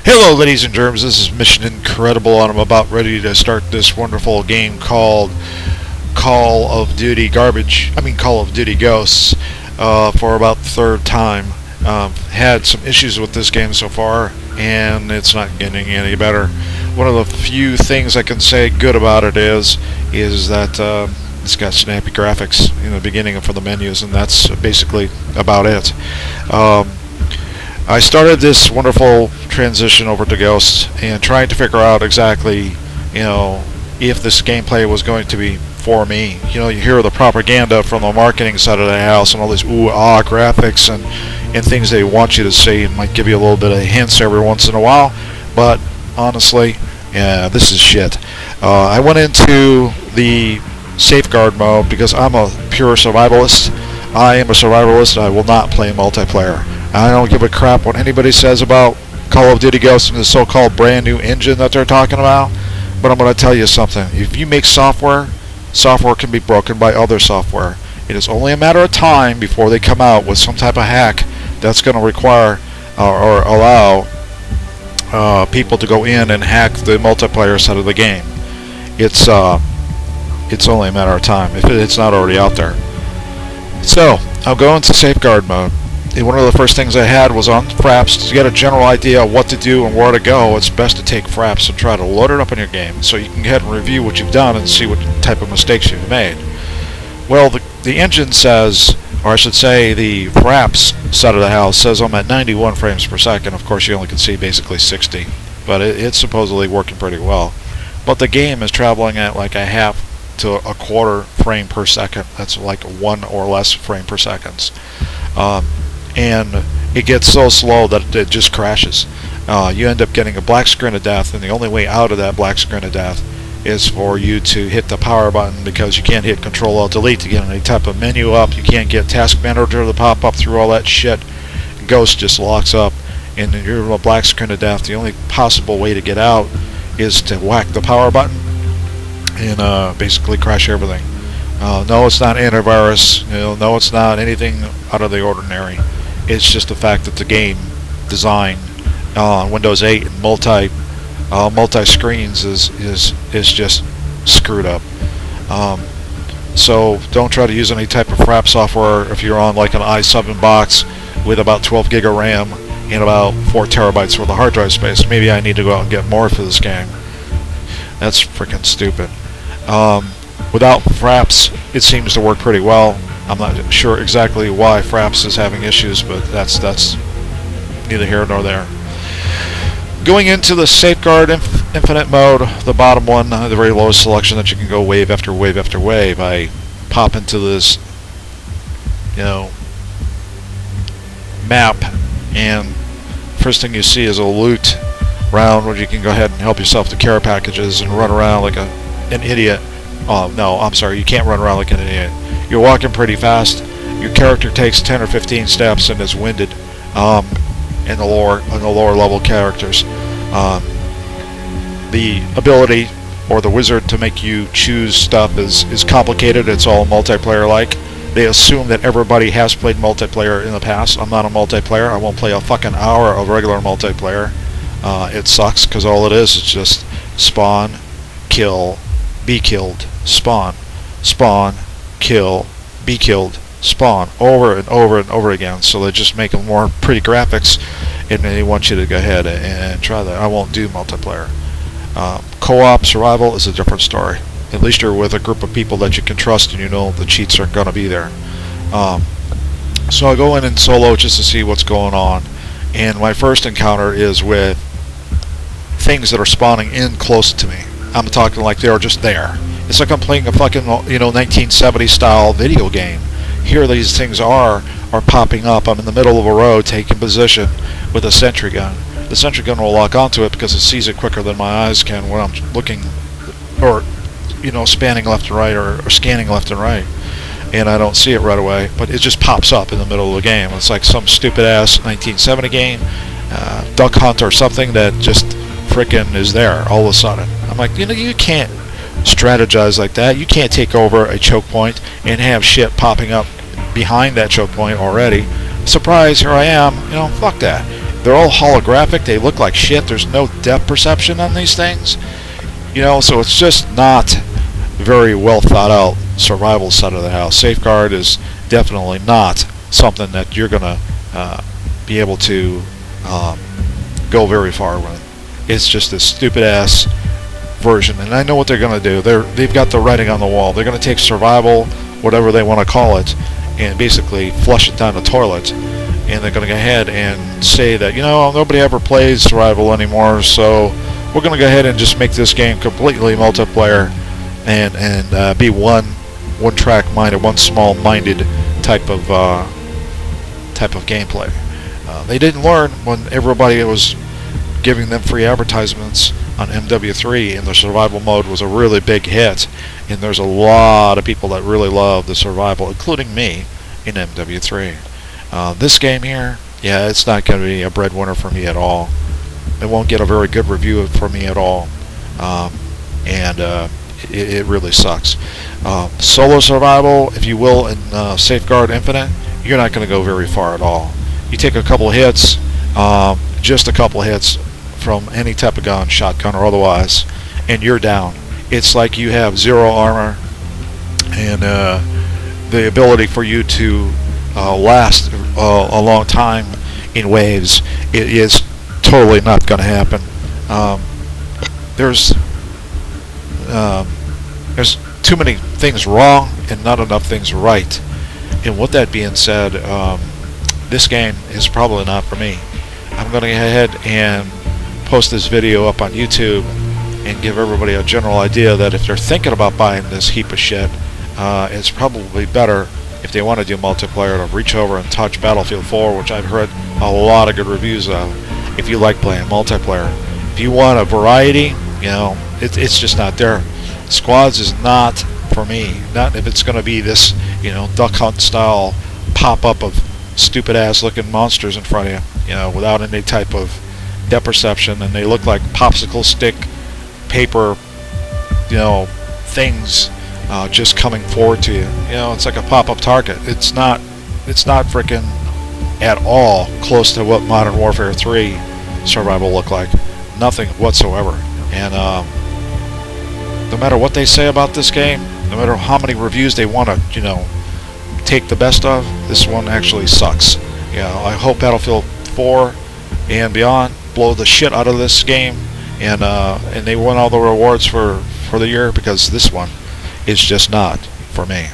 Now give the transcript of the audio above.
Hello, ladies and germs. This is Mission Incredible, and I'm about ready to start this wonderful game called Call of Duty Call of Duty Ghosts, for about the third time. Had some issues with this game so far, and it's not getting any better. One of the few things I can say good about it is that it's got snappy graphics in the beginning and for the menus, and that's basically about it. I started this wonderful transition over to Ghosts and trying to figure out exactly, if this gameplay was going to be for me. You hear the propaganda from the marketing side of the house and all these ooh-ah graphics and things they want you to see, and might give you a little bit of hints every once in a while, but honestly, yeah, this is shit. I went into the safeguard mode because I'm a pure survivalist. I am a survivalist. I will not play multiplayer. I don't give a crap what anybody says about Call of Duty Ghosts and the so-called brand new engine that they're talking about, but I'm going to tell you something. If you make software can be broken by other software. It is only a matter of time before they come out with some type of hack that's going to require or allow people to go in and hack the multiplayer side of the game. It's only a matter of time if it's not already out there. So I'll go into safeguard mode. And one of the first things I had was on Fraps. To get a general idea of what to do and where to go, it's best to take Fraps and try to load it up in your game so you can go ahead and review what you've done and see what type of mistakes you've made. Well, the engine says, or I should say the Fraps side of the house says I'm at 91 frames per second. Of course, you only can see basically 60, but it's supposedly working pretty well. But the game is traveling at like a half to a quarter frame per second. That's like 1 or less frame per second. And it gets so slow that it just crashes. You end up getting a black screen of death, and the only way out of that black screen of death is for you to hit the power button, because you can't hit Control-Alt-Delete to get any type of menu up. You can't get Task Manager to pop up through all that shit. Ghost just locks up, and you're in a black screen of death. The only possible way to get out is to whack the power button and basically crash everything. No, it's not antivirus. No, it's not anything out of the ordinary. It's just the fact that the game design on Windows 8 and multi screens is just screwed up. So don't try to use any type of Frap software if you're on like an i7 box with about 12 gig of RAM and about 4 terabytes worth of hard drive space. Maybe I need to go out and get more for this game. That's freaking stupid. Without Fraps, it seems to work pretty well. I'm not sure exactly why Fraps is having issues, but that's neither here nor there. Going into the Safeguard Infinite mode, the bottom one, the very lowest selection that you can go wave after wave after wave, I pop into this, map, and first thing you see is a loot round where you can go ahead and help yourself to care packages and run around like an idiot. Oh, no, I'm sorry, you can't run around like an idiot. You're walking pretty fast. Your character takes 10 or 15 steps and is winded in the lower level characters. The ability or the wizard to make you choose stuff is complicated. It's all multiplayer-like. They assume that everybody has played multiplayer in the past. I'm not a multiplayer. I won't play a fucking hour of regular multiplayer. It sucks because all it is just spawn, kill, be killed, spawn, kill, be killed, spawn, over and over and over again. So they just make more pretty graphics, and they want you to go ahead and try that. I won't do multiplayer. Co-op survival is a different story. At least you're with a group of people that you can trust, and you know the cheats aren't going to be there. So I go in solo just to see what's going on, and my first encounter is with things that are spawning in close to me. I'm talking like they're just there. It's like I'm playing a fucking 1970s style video game. Here these things are popping up. I'm in the middle of a road taking position with a sentry gun. The sentry gun will lock onto it because it sees it quicker than my eyes can when I'm looking or spanning left and right or scanning left and right, and I don't see it right away, but it just pops up in the middle of the game. It's like some stupid ass 1970 game, Duck Hunt or something, that just frickin' is there all of a sudden. I'm like, you can't strategize like that. You can't take over a choke point and have shit popping up behind that choke point already. Surprise, here I am. Fuck that. they're all holographic. They look like shit. There's no depth perception on these things. So it's just not very well thought out survival side of the house. Safeguard is definitely not something that you're going to be able to go very far with. It's just this stupid ass version, and I know what they're going to do. They've got the writing on the wall. They're going to take survival, whatever they want to call it, and basically flush it down the toilet. And they're going to go ahead and say that, nobody ever plays survival anymore, so we're going to go ahead and just make this game completely multiplayer and be one-track minded, one small-minded type of gameplay. They didn't learn when everybody was giving them free advertisements on MW3, and the survival mode was a really big hit, and there's a lot of people that really love the survival, including me, in MW3. This game here, yeah, it's not going to be a breadwinner for me at all. It won't get a very good review for me at all, and it really sucks. Solo survival, if you will, in Safeguard Infinite, you're not going to go very far at all. You take a couple hits, just a couple hits from any type of gun, shotgun or otherwise, and you're down. It's like you have zero armor, and the ability for you to last a long time in waves, it is totally not going to happen. There's too many things wrong and not enough things right. And with that being said, this game is probably not for me. I'm going to go ahead and post this video up on YouTube and give everybody a general idea that if they're thinking about buying this heap of shit, it's probably better, if they want to do multiplayer, to reach over and touch Battlefield 4, which I've heard a lot of good reviews of, if you like playing multiplayer. If you want a variety, it's just not there. Squads is not for me. Not if it's going to be this, duck hunt style pop-up of stupid ass looking monsters in front of you, without any type of depth perception, and they look like popsicle stick paper, things just coming forward to you. It's like a pop-up target. It's not freaking at all close to what Modern Warfare 3 survival looked like. Nothing whatsoever. And no matter what they say about this game, no matter how many reviews they want to, take the best of, this one actually sucks. I hope Battlefield 4 and beyond blow the shit out of this game, and they win all the rewards for the year, because this one is just not for me.